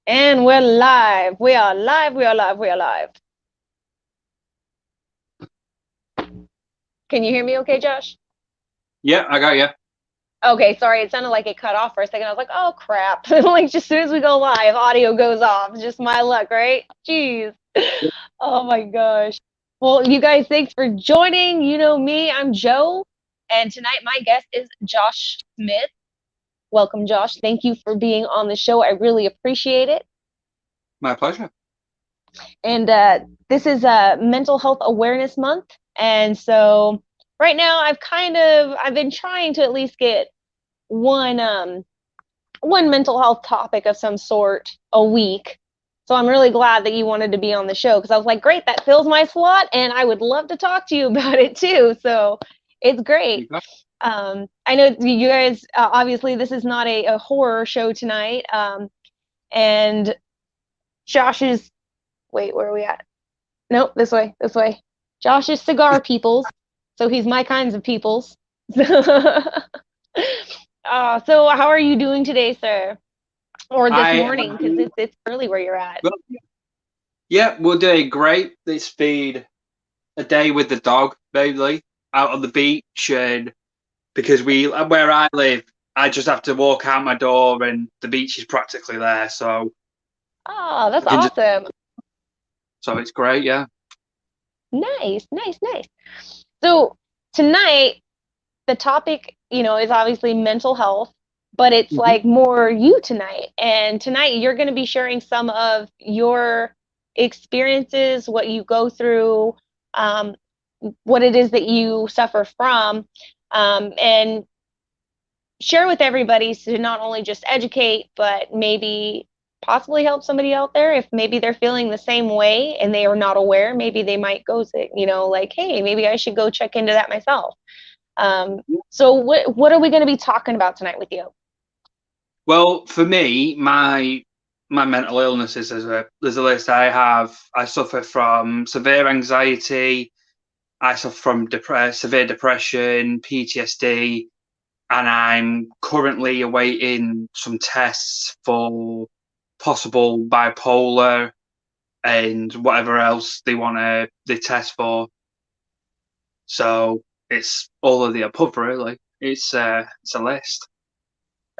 And we're live. We are live. We are live. We are live. Can you hear me okay, Josh? Yeah, I got you. Okay, sorry. It sounded like it cut off for a second. I was like, oh, crap. Like, just as soon as we go live, audio goes off. It's just my luck, right? Jeez. Oh, my gosh. Well, you guys, thanks for joining. You know me, I'm Joe. And tonight, my guest is Josh Smith. Welcome, Josh. Thank you for being on the show. I really appreciate it. My pleasure. And this is Mental Health Awareness Month. And so right now I've been trying to at least get one mental health topic of some sort a week. So I'm really glad that you wanted to be on the show because I was like, great, that fills my slot and I would love to talk to you about it too. So it's great. You got I know you guys, obviously this is not a horror show tonight. And Josh's, wait, where are we at? Nope, this way, this way. Josh is cigar peoples, so he's my kinds of peoples. So how are you doing today, sir? Or this I morning, because it's early where you're at. well, yeah, we're doing great. It's been a day with the dog, mainly out on the beach, and because we where I live, I just have to walk out my door, and the beach is practically there, so Oh, that's I can just awesome. so it's great. Yeah. Nice, nice, nice. So tonight, the topic, is obviously mental health, but it's hmm like more you tonight. And tonight you're going to be sharing some of your experiences, what you go through, um, what it is that you suffer from, and share with everybody to not only just educate, but maybe possibly help somebody out there if maybe they're feeling the same way and they are not aware. Maybe they might go, like, hey, maybe I should go check into that myself. So what are we going to be talking about tonight with you? Well, for me, my mental illnesses there's a list I have. I suffer from severe anxiety. I suffer from severe depression, PTSD, and I'm currently awaiting some tests for possible bipolar and whatever else they test for. So it's all of the above, really. It's a list.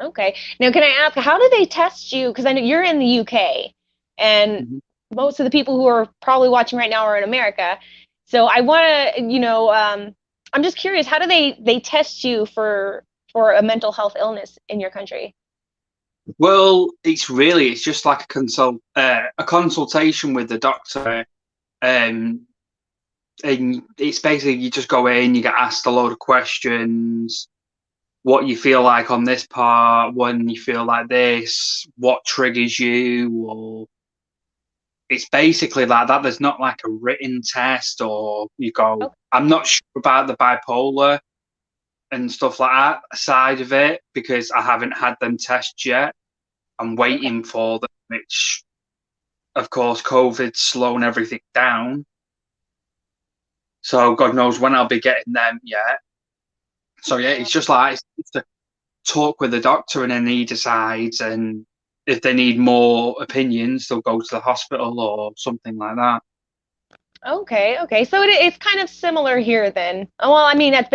Okay. Now, can I ask, how do they test you? Because I know you're in the UK, and Mhm. most of the people who are probably watching right now are in America. So I want to, I'm just curious, how do they test you for a mental health illness in your country? Well, it's just like a consultation with the doctor, um, and it's basically you just go in, you get asked a load of questions, what you feel like on this part, when you feel like this, what triggers you, or it's basically like that. There's not like a written test, or you go, Okay. I'm not sure about the bipolar and stuff like that side of it because I haven't had them test yet. I'm Okay. waiting for them, which, of course, COVID's slowing everything down. So God knows when I'll be getting them yet. So yeah, it's just like it's to talk with the doctor and then he decides and if they need more opinions, they'll go to the hospital or something like that. Okay, okay. So it's kind of similar here then. Well, I mean, that's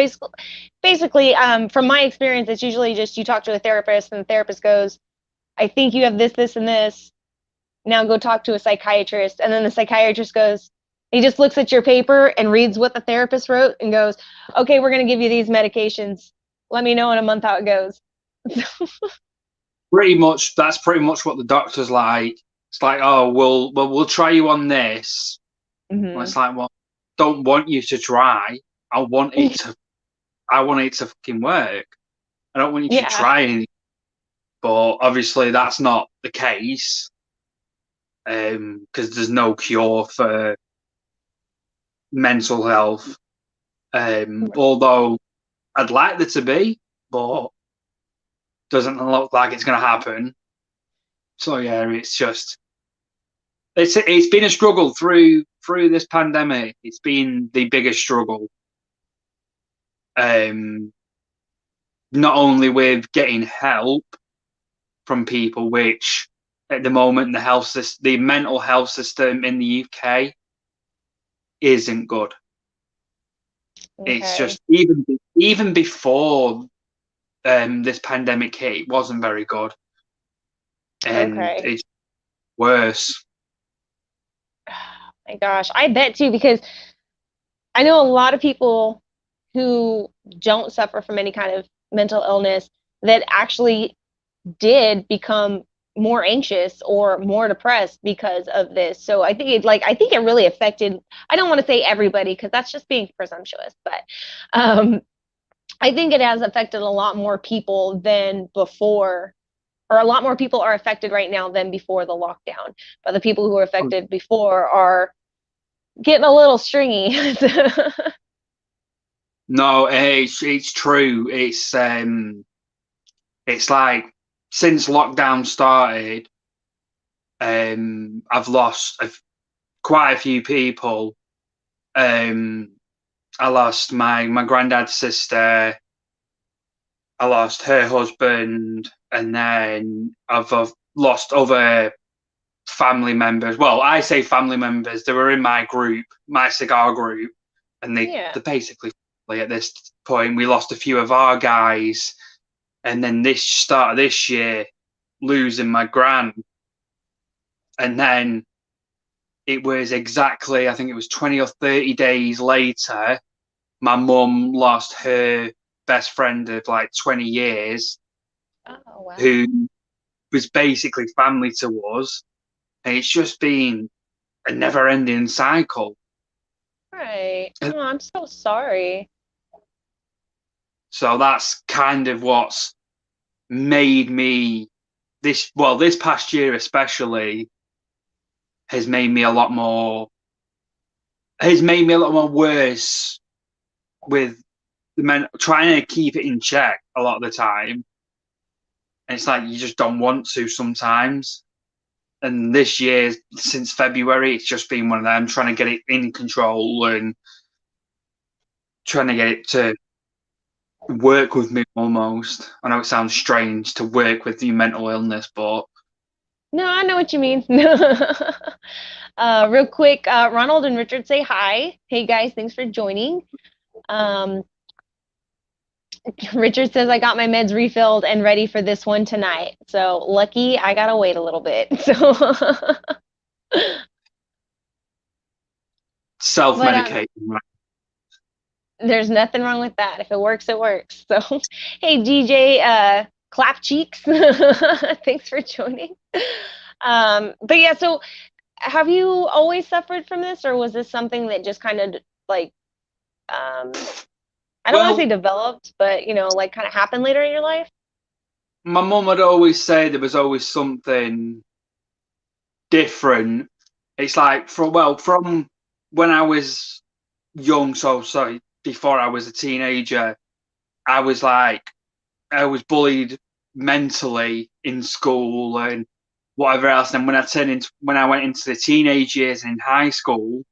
basically from my experience, it's usually just you talk to a therapist and the therapist goes, I think you have this, this, and this. Now go talk to a psychiatrist. And then the psychiatrist goes, he just looks at your paper and reads what the therapist wrote and goes, okay, we're going to give you these medications. Let me know in a month how it goes. Pretty much, that's pretty much what the doctor's like. It's like, oh, we'll try you on this. Well, Hmm. it's like, well, don't want you to try. I want it to. I want it to fucking work. I don't want you to Yeah. try anything. But obviously, that's not the case because there's no cure for mental health. Although I'd like there to be, but doesn't look like it's going to happen. So yeah, it's been a struggle through this pandemic. It's been the biggest struggle. Um, Not only with getting help from people, which at the moment, the mental health system in the UK isn't good. It's Okay. just even before this pandemic hit, it wasn't very good, and Okay. it's worse. My gosh, I bet too, because I know a lot of people who don't suffer from any kind of mental illness that actually did become more anxious or more depressed because of this. So I think it really affected, I don't want to say everybody because that's just being presumptuous, but um I think it has affected a lot more people than before, or a lot more people are affected right now than before the lockdown. But the people who were affected before are getting a little stringy. No, it's true. It's like since lockdown started, I've lost quite a few people. I lost my granddad's sister. I lost her husband, and then I've lost other family members. Well, I say family members. They were in my group, my cigar group, and Yeah. they're basically at this point. We lost a few of our guys, and then this start of this year, losing my gran, and then it was exactly, I think it was 20 or 30 days later, my mum lost her best friend of like 20 years, Oh, wow. who was basically family to us. And it's just been a never ending cycle. Right. Oh, I'm so sorry. So that's kind of what's made me this past year especially has made me a lot more, has made me a lot more worse with the men trying to keep it in check a lot of the time. And it's like you just don't want to sometimes. And this year, since February, it's just been one of them trying to get it in control and trying to get it to work with me almost. I know it sounds strange to work with your mental illness, but No, I know what you mean. Real quick, Ronald and Richard say hi. Hey guys, thanks for joining. Um, Richard says I got my meds refilled and ready for this one tonight. So lucky I gotta wait a little bit. So, but self-medicating. there's nothing wrong with that. If it works, it works. So, hey DJ, clap cheeks. Thanks for joining. But yeah, so have you always suffered from this, or was this something that just kind of like um I don't want to say Well, developed, but like kind of happened later in your life? my mum would always say there was always something different. It's like from when I was young, so sorry, before I was a teenager, I was like I was bullied mentally in school and whatever else. And when I went into the teenage years in high school,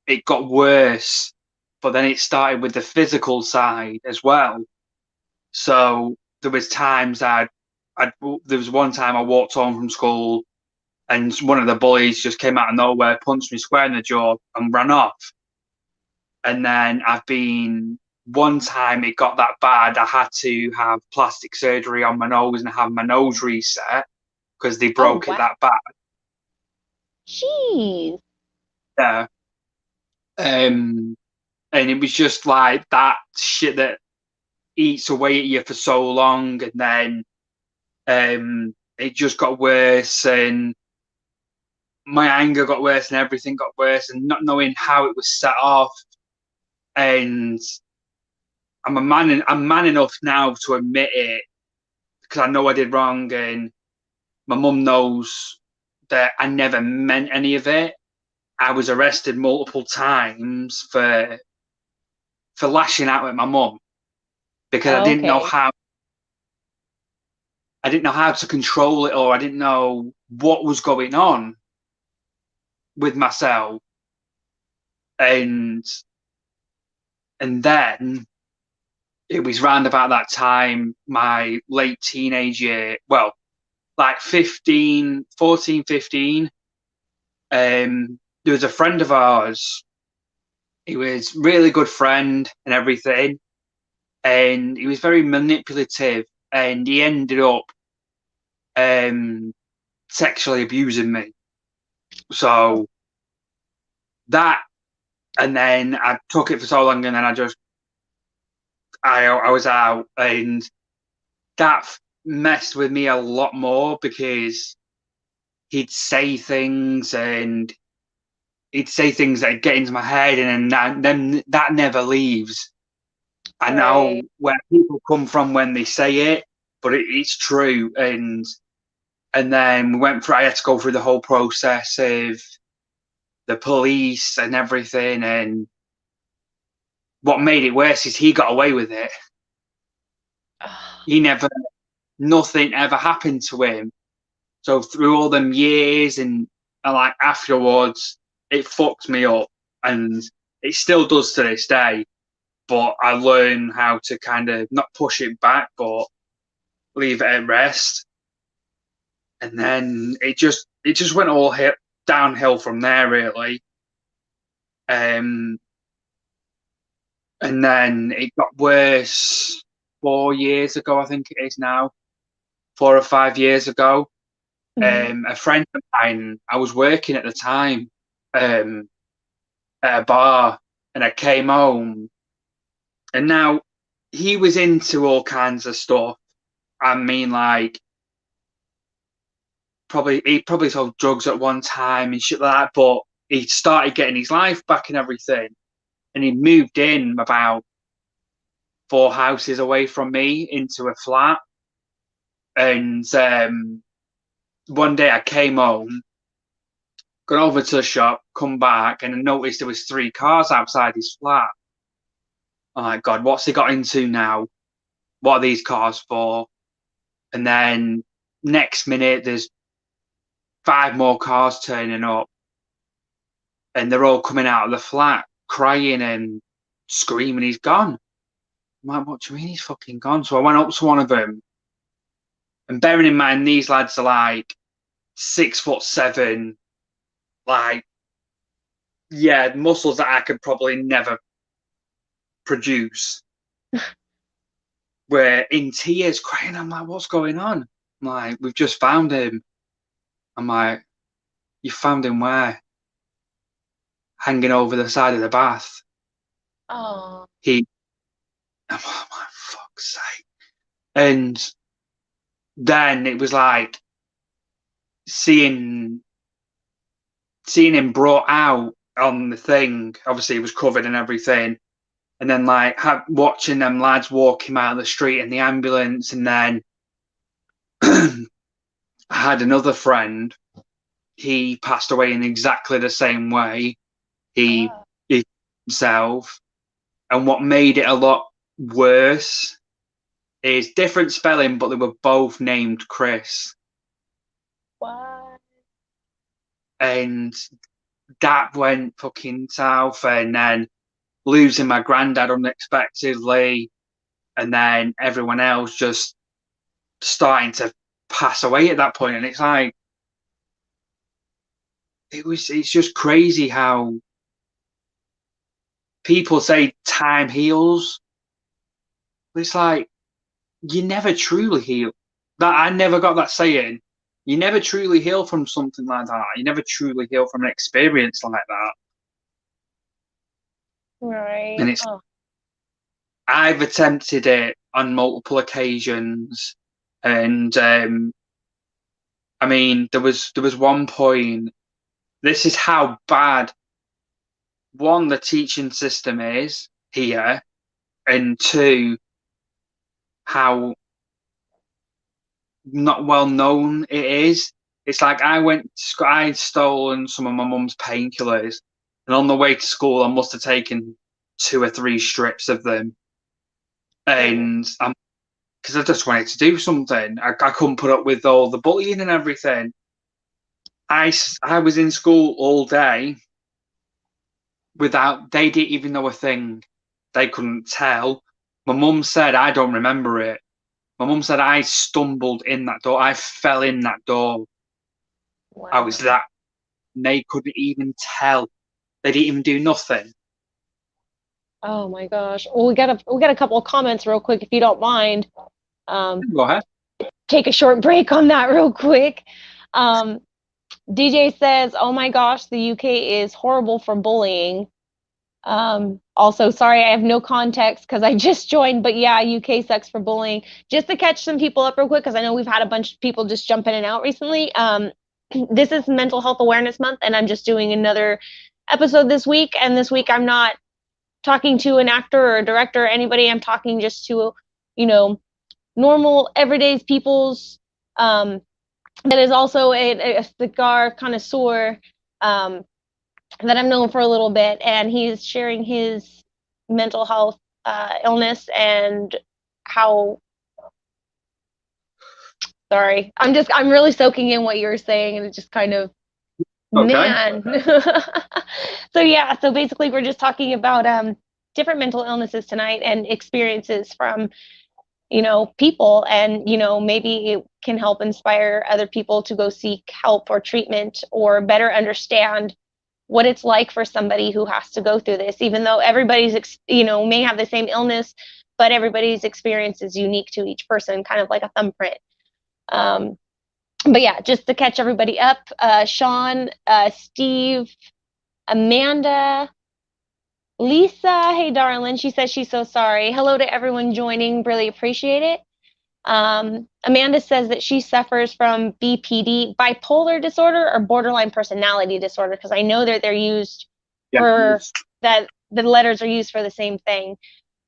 it got worse. But then it started with the physical side as well. So there was times there was one time I walked home from school and one of the bullies just came out of nowhere, punched me square in the jaw, and ran off. And then one time it got that bad, I had to have plastic surgery on my nose and have my nose reset because they Oh, broke it wow. that bad. Jeez. Yeah. And it was just like that shit that eats away at you for so long. And then it just got worse and my anger got worse and everything got worse and not knowing how it was set off. And I'm man enough now to admit it because I know I did wrong and my mum knows that I never meant any of it. I was arrested multiple times for lashing out at my mum because Okay. I didn't know how to control it or I didn't know what was going on with myself. And then it was round about that time, my late teenage year. Well, like 15, 14, 15. There was a friend of ours. He was a really good friend and everything. And he was very manipulative. And he ended up um, sexually abusing me. Oh, So that, and then I took it for so long, and then I was out, and that messed with me a lot more because he'd say things and he'd say things that get into my head, and then that never leaves. I know right. where people come from when they say it, but it's true. And then we went through. I had to go through the whole process of the police and everything. And what made it worse is he got away with it. Oh, He never, nothing ever happened to him. So through all them years and like afterwards, it fucked me up, and it still does to this day. But I learn how to kind of not push it back, but leave it at rest. And then it just went all downhill from there, really. Um, and then it got worse 4 years ago, I think it is now, 4 or 5 years ago. mhm. A friend of mine, I was working at the time, um, at a bar, and I came home, and now he was into all kinds of stuff. I mean, like he probably sold drugs at one time and shit like that, but he started getting his life back and everything, and he moved in about 4 houses away from me into a flat. And one day I came home, gone over to the shop, come back, and I noticed there was 3 cars outside his flat. I'm like, God, what's he got into now? What are these cars for? And then next minute, there's 5 more cars turning up, and they're all coming out of the flat, crying and screaming, he's gone. I'm like, what do you mean he's fucking gone? So I went up to one of them, and bearing in mind, these lads are like 6'7", like, yeah, muscles that I could probably never produce, were in tears, crying. I'm like, what's going on? I'm like, we've just found him. I'm like, you found him where? Hanging over the side of the bath. Oh, He, I'm like, oh, my fuck's sake. And then it was like seeing him brought out on the thing. Obviously, he was covered and everything. And then like watching them lads walk him out of the street in the ambulance. And then I had another friend. He passed away in exactly the same way. He, oh, he himself. And what made it a lot worse is different spelling, but they were both named Chris. what? And that went fucking south. And then losing my granddad unexpectedly, and then everyone else just starting to pass away at that point. And it's like, it's just crazy how people say time heals. But it's like, you never truly heal. That I never got that saying. You never truly heal from something like that. You never truly heal from an experience like that. Right. And it's Oh, I've attempted it on multiple occasions, and I mean there was one point. This is how bad one the teaching system is here, and two how not well known it is. It's like I'd stolen some of my mum's painkillers, and on the way to school, I must have taken 2 or 3 strips of them, oh, and because I just wanted to do something. I couldn't put up with all the bullying and everything. I was in school all day without, they didn't even know a thing. They couldn't tell. My mum said, I don't remember it. My mum said I stumbled in that door. I fell in that door. I was Wow. that. They couldn't even tell. They didn't even do nothing. Oh my gosh. Well, we got a couple of comments real quick if you don't mind. Um, Go ahead. take a short break on that real quick. Um, DJ says, "Oh my gosh, the UK is horrible for bullying." Also, sorry, I have no context because I just joined, but yeah, UK sucks for bullying. Just to catch some people up real quick, because I know we've had a bunch of people just jump in and out recently. This is Mental Health Awareness Month, and I'm just doing another episode this week. And this week, I'm not talking to an actor or a director or anybody. I'm talking just to, you know, normal, everyday people's that is also a cigar connoisseur that I've known for a little bit, and he's sharing his mental health illness and how. Sorry, I'm really soaking in what you're saying, and it's just kind of Okay. man. So yeah, so basically, we're just talking about different mental illnesses tonight and experiences from people, and maybe it can help inspire other people to go seek help or treatment or better understand what it's like for somebody who has to go through this, even though everybody's may have the same illness, but everybody's experience is unique to each person, kind of like a thumbprint. um, but yeah, just to catch everybody up, Sean, Steve, Amanda, Lisa, hey darling, she says she's so sorry. Hello to everyone joining, really appreciate it. Amanda says that she suffers from BPD, bipolar disorder, or borderline personality disorder, because I know that they're used Yeah. for that, the letters are used for the same thing.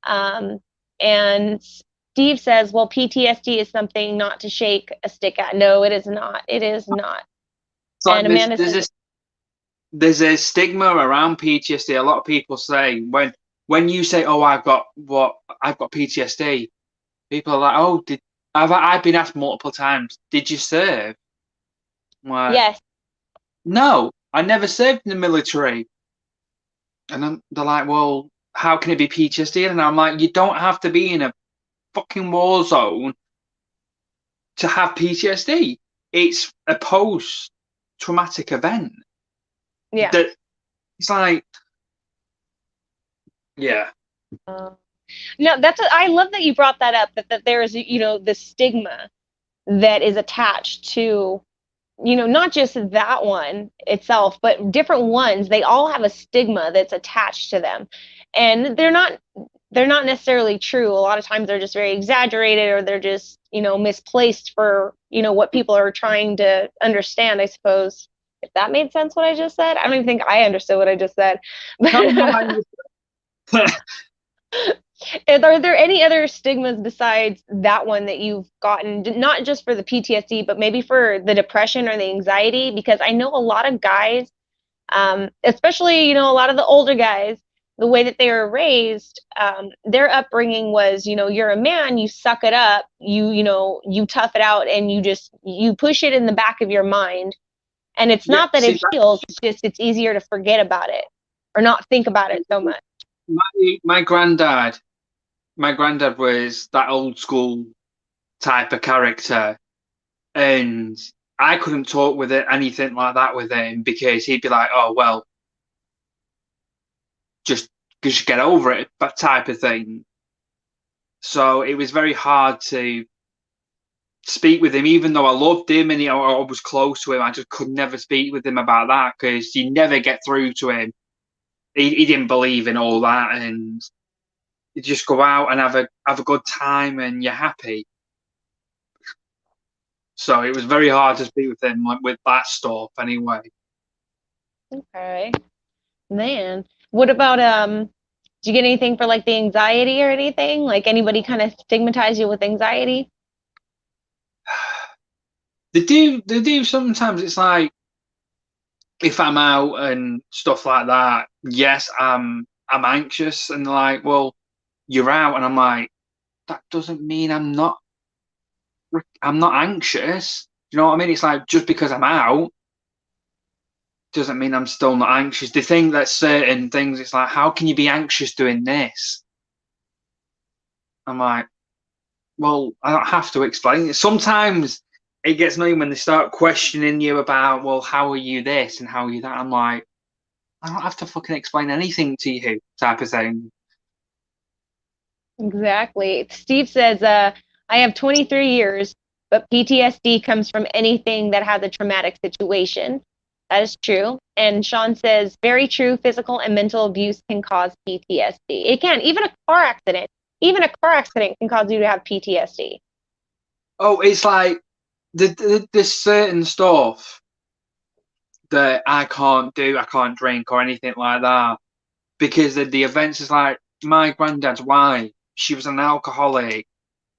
And Steve says, well, PTSD is something not to shake a stick at. No, it is not. It is not. It's like And Amanda says, there's a stigma around PTSD. A lot of people say when you say, "Oh, I've got PTSD," people are like, "Oh, did I've been asked multiple times, did you serve?" I'm like, yes, no, I never served in the military. And they're like, "Well, how can it be PTSD?" And I'm like, you don't have to be in a fucking war zone to have PTSD. It's a post-traumatic event. yeah. That it's like, yeah, Uh, no, I love that you brought that up, that there is, the stigma that is attached to not just that one itself, but different ones. They all have a stigma that's attached to them. And they're not necessarily true. A lot of times they're just very exaggerated, or they're just, misplaced for, what people are trying to understand, I suppose. If that made sense what I just said. I don't even think I understood what I just said. no, no, Are there any other stigmas besides that one that you've gotten, not just for the PTSD, but maybe for the depression or the anxiety? Because I know a lot of guys, especially, a lot of the older guys, the way that they were raised, their upbringing was, you're a man, you suck it up, you tough it out, and you push it in the back of your mind. And it's yeah. not that See, it heals, it's just it's easier to forget about it or not think about it so much. my granddad, my granddad was that old school type of character, and I couldn't talk with it anything like that with him because he'd be like, "Oh well, just get over it," that type of thing. So it was very hard to speak with him, even though I loved him and I was close to him. I just could never speak with him about that because you never get through to him. He didn't believe in all that, and you just go out and have a good time and you're happy. So it was very hard to speak with him with that stuff anyway. Okay. Man, what about do you get anything for like the anxiety or anything? Like anybody kind of stigmatize you with anxiety? They do sometimes. It's like if I'm out and stuff like that, yes, I'm anxious, and they're like, "Well, you're out," and I'm like, that doesn't mean I'm not anxious. Do you know what I mean? It's like just because I'm out doesn't mean I'm still not anxious. They think that certain things, it's like, how can you be anxious doing this? I'm like, well, I don't have to explain it. Sometimes it gets annoying when they start questioning you about, well, how are you this and how are you that? I'm like, I don't have to fucking explain anything to you, type of thing. Exactly. Steve says, I have 23 years, but PTSD comes from anything that has a traumatic situation. That is true. And Sean says, very true. Physical and mental abuse can cause PTSD. It can. Even a car accident can cause you to have PTSD. Oh, it's like there's certain stuff that I can't do. I can't drink or anything like that because the events is like my granddad's wife. She was an alcoholic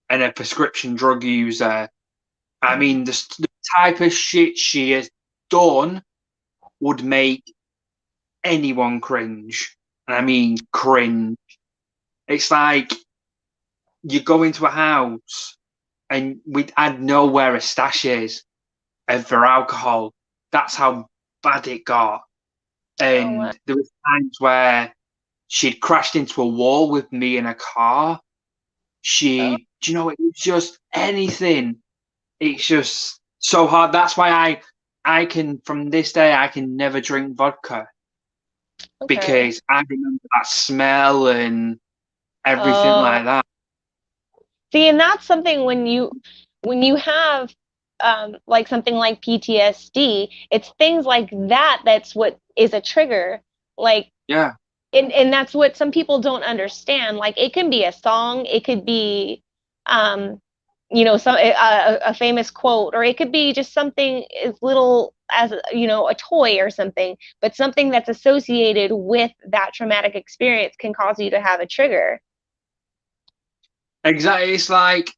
and a prescription drug user. I mean, the type of shit she has done would make anyone cringe. And I mean, cringe. It's like you go into a house and I'd know where a stash is for alcohol. That's how bad it got. Oh, wow. And there was times where she'd crashed into a wall with me in a car. Oh, Do you know, it was just anything. It's just so hard. That's why I can, from this day, I can never drink vodka okay. because I remember that smell and everything Oh, like that. see, and that's something when you have like something like PTSD, it's things like that that's what is a trigger. Like, Yeah, and that's what some people don't understand. Like, it can be a song, it could be, um, some a famous quote, or it could be just something as little as a toy or something. But something that's associated with that traumatic experience can cause you to have a trigger. exactly. It's like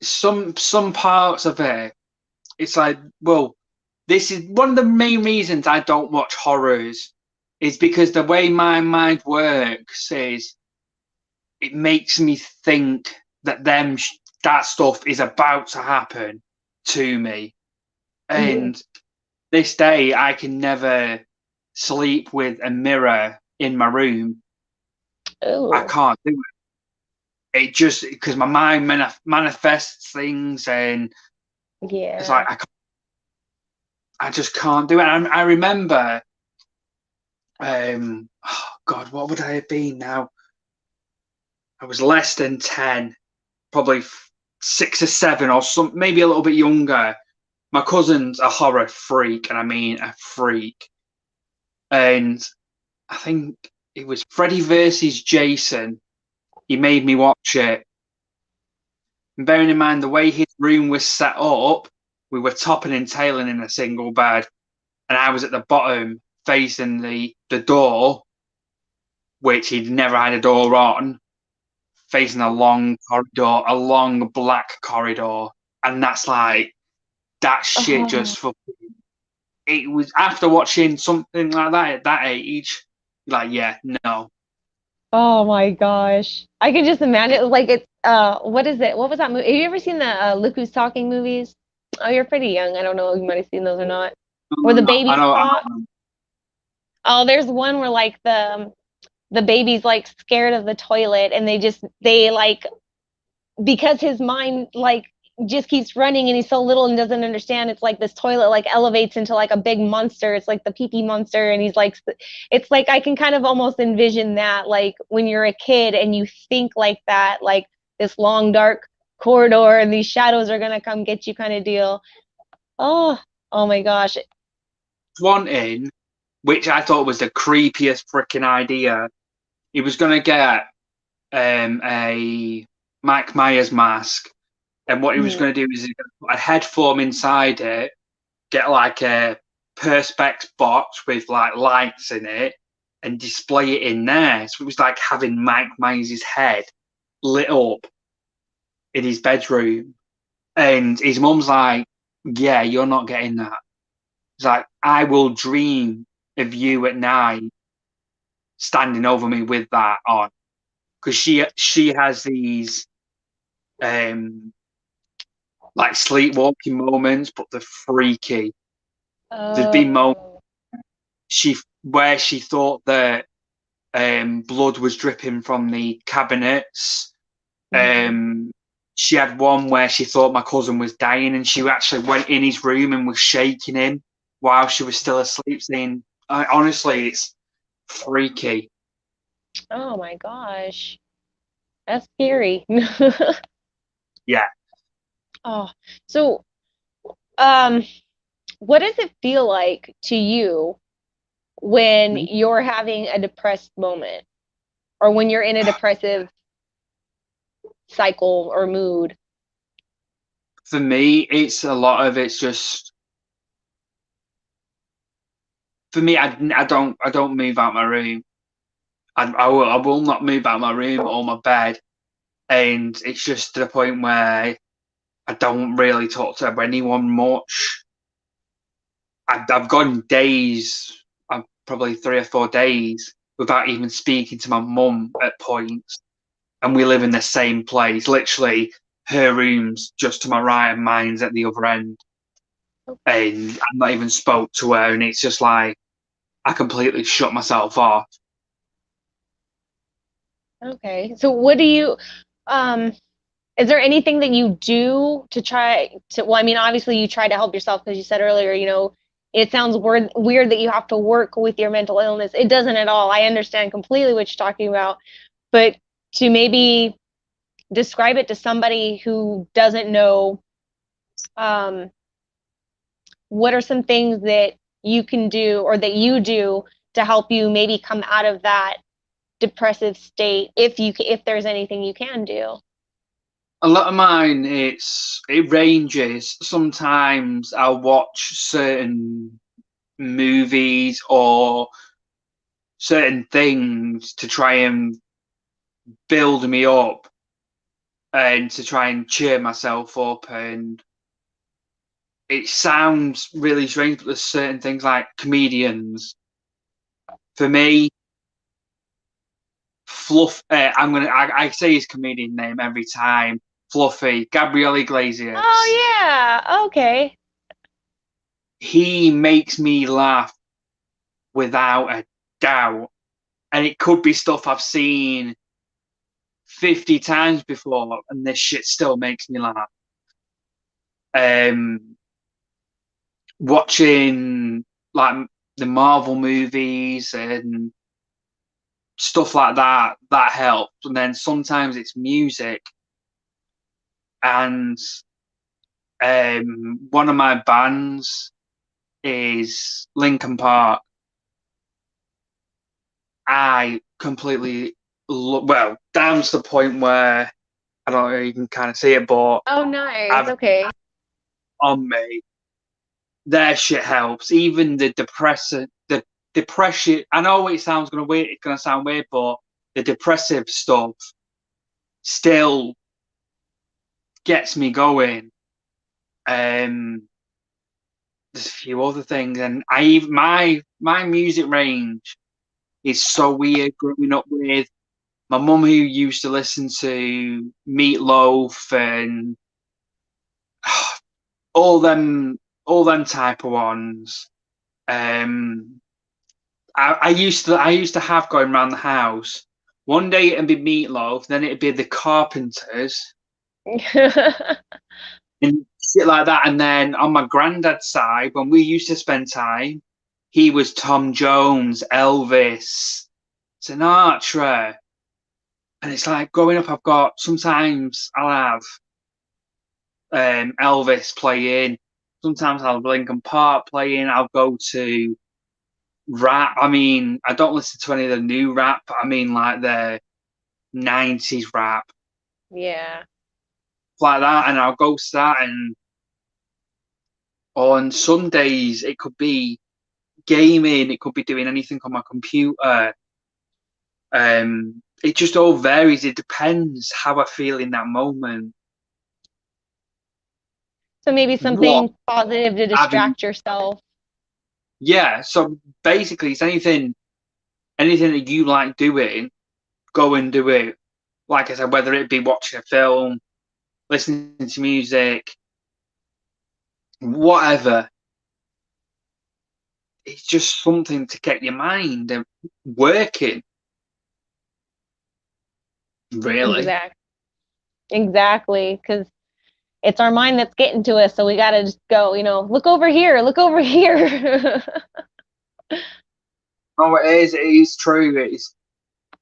some parts of it. It's like, well, this is one of the main reasons I don't watch horrors is because the way my mind works is it makes me think that that stuff is about to happen to me. Hmm. And this day I can never sleep with a mirror in my room. I Oh, can't do it just because my mind manifests things and it's like yeah. I just can't do it. I remember, oh God, what would I have been now? I was less than 10, probably 6 or 7 or some, maybe a little bit younger. My cousin's a horror freak, and I mean a freak. And I think it was Freddy versus Jason. He made me watch it. And bearing in mind the way his room was set up, we were topping and tailing in a single bed, and I was at the bottom facing the door, which he'd never had a door on, facing a long corridor, a long black corridor, and that's like that shit Oh, just fucking. It was after watching something like that at that age, like yeah, no, oh my gosh. I can just imagine like it's what is it? What was that movie? Have you ever seen the Look Who's Talking movies? Oh, you're pretty young. I don't know if you might have seen those or not. Where the I babies know, I talk. know. Oh, there's one where like the baby's like scared of the toilet and they like because his mind like just keeps running and he's so little and doesn't understand. It's like this toilet like elevates into like a big monster. It's like the pee pee monster, and he's like, it's like I can kind of almost envision that like when you're a kid and you think like that, like this long dark corridor and these shadows are gonna come get you kind of deal. Oh, oh my gosh. One in which I thought was the creepiest freaking idea. He was gonna get a Mike Myers mask, and what he was Mhm. gonna do is he's gonna put a head form inside it, get like a perspex box with like lights in it, and display it in there. So it was like having Mike Myers' head lit up in his bedroom. And his mum's like, yeah, you're not getting that. It's like, I will dream of you at night standing over me with that on. Because she has these um like sleepwalking moments, but they're freaky. There's been moments Oh. she where she thought that blood was dripping from the cabinets Hmm. She had one where she thought my cousin was dying, and she actually went in his room and was shaking him while she was still asleep, saying, honestly, it's freaky. Oh my gosh. That's scary. Yeah. Oh, so um, what does it feel like to you when you're having a depressed moment or when you're in a depressive cycle or mood? For me, it's a lot of it's just for me. I don't move out my room. I will not move out my room or my bed, and it's just to the point where I don't really talk to anyone much. I've gone days, probably 3 or 4 days, without even speaking to my mum at points. And we live in the same place. Literally, her room's just to my right and mine's at the other end. And I've not even spoke to her. And it's just like, I completely shut myself off. Okay. So what do you um is there anything that you do to try to, well, I mean, obviously you try to help yourself because you said earlier, it sounds weird that you have to work with your mental illness. It doesn't at all. I understand completely what you're talking about, but to maybe describe it to somebody who doesn't know, um, what are some things that you can do or that you do to help you maybe come out of that depressive state if there's anything you can do. A lot of mine, it ranges. Sometimes I'll watch certain movies or certain things to try and build me up and to try and cheer myself up. And it sounds really strange, but there's certain things like comedians. For me, Fluff. I say his comedian name every time. Fluffy, Gabriel Iglesias. Oh yeah, okay. He makes me laugh without a doubt, and it could be stuff I've seen 50 times before, and this shit still makes me laugh. Um, Watching like the Marvel movies and stuff like that helps. And then sometimes it's music. And one of my bands is Linkin Park. I completely well, down to the point where I don't know you can kind of see it, but Oh, nice. I've Okay. on me. Their shit helps. Even the depression. I know it sounds gonna weird. It's gonna sound weird, but the depressive stuff still gets me going. Um, there's a few other things, and my music range is so weird. Growing up with my mum, who used to listen to Meatloaf and all them all them type of ones. Um, I used to have going around the house. One day it'd be Meatloaf, then it'd be the Carpenters and shit like that. And then on my granddad's side, when we used to spend time, he was Tom Jones, Elvis, Sinatra. And it's like growing up, I've got sometimes I'll have Elvis playing, sometimes I'll have Linkin Park playing, I'll go to rap. I mean, I don't listen to any of the new rap, but I mean like the 90s rap, Yeah. like that. And I'll go to that. And on Sundays, it could be gaming, it could be doing anything on my computer. It just all varies. It depends how I feel in that moment. So maybe What something positive to having, distract yourself. yeah. So basically, it's anything that you like doing, go and do it. Like I said, whether it be watching a film, listening to music, whatever. It's just something to get your mind working, really. Exactly. Exactly, because it's our mind that's getting to us, so we got to just go, look over here, look over here. Oh, it is true. It's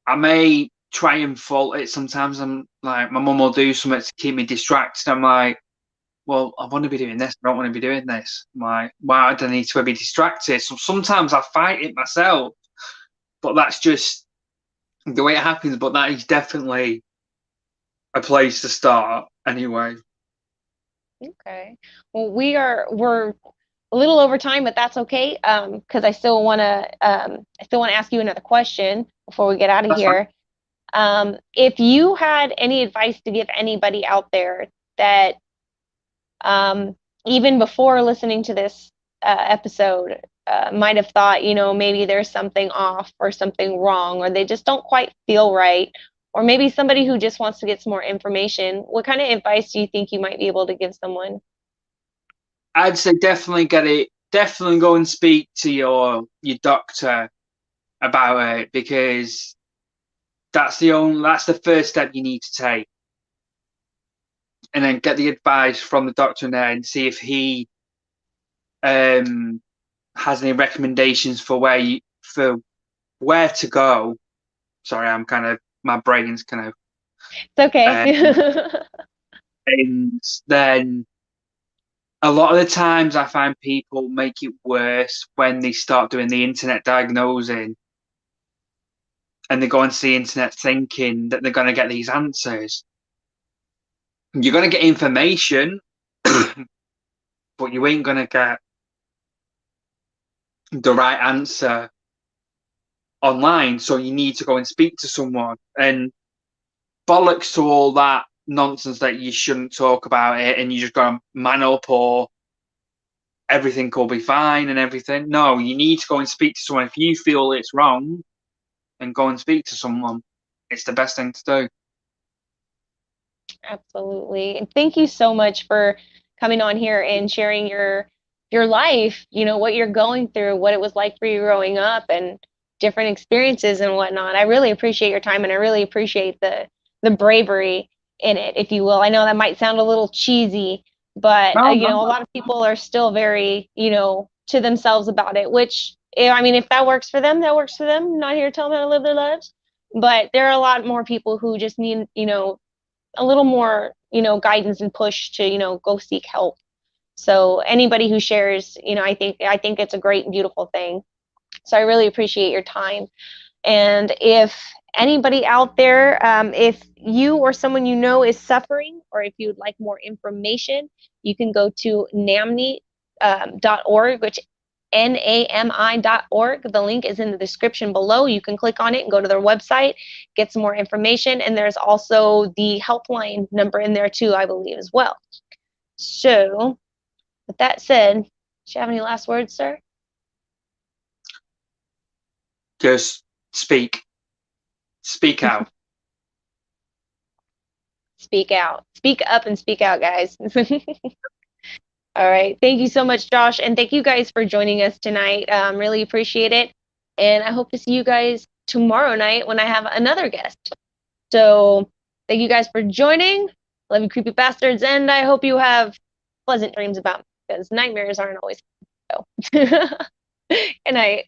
I may try and fault it sometimes. I'm like, my mum will do something to keep me distracted. I'm like, well, I want to be doing this. I don't want to be doing this. I'm like, why do I need to be distracted? So sometimes I fight it myself, but that's just the way it happens. But that is definitely a place to start anyway. Okay. Well, we're a little over time, but that's okay. Because I still want to ask you another question before we get out of That's fine. here. If you had any advice to give anybody out there that even before listening to this episode might have thought, maybe there's something off or something wrong, or they just don't quite feel right, or maybe somebody who just wants to get some more information, what kind of advice do you think you might be able to give someone? I'd say definitely get it. Definitely go and speak to your doctor about it because that's the first step you need to take, and then get the advice from the doctor in there and see if he um has any recommendations for where to go. Sorry, I'm kind of my brain's kind of It's okay. and then a lot of the times I find people make it worse when they start doing the internet diagnosing and they go onto the internet thinking that they're going to get these answers. You're going to get information, but you ain't going to get the right answer online. So you need to go and speak to someone. And bollocks to all that nonsense that you shouldn't talk about it and you just go man up or everything will be fine and everything. No, you need to go and speak to someone. If you feel it's wrong, then go and speak to someone. It's the best thing to do. Absolutely. And thank you so much for coming on here and sharing your life, what you're going through, what it was like for you growing up and different experiences and whatnot. I really appreciate your time and I really appreciate the bravery in it, if you will. I know that might sound a little cheesy, but No, no. a lot of people are still very, to themselves about it, which I mean, if that works for them, that works for them. I'm not here to tell them how to live their lives. But there are a lot more people who just need, a little more, guidance and push to, go seek help. So anybody who shares, I think it's a great, beautiful thing. So I really appreciate your time. And if anybody out there, if you or someone you know is suffering, or if you would like more information, you can go to NAMI.org, which NAMI.org. The link is in the description below. You can click on it and go to their website, get some more information. And there's also the helpline number in there too, I believe, as well. So, with that said, do you have any last words, sir? Just speak. Speak out. Speak out. Speak up and speak out, guys. All right. Thank you so much, Josh. And thank you guys for joining us tonight. Really appreciate it. And I hope to see you guys tomorrow night when I have another guest. So thank you guys for joining. Love you, creepy bastards. And I hope you have pleasant dreams about me because nightmares aren't always so. Good night.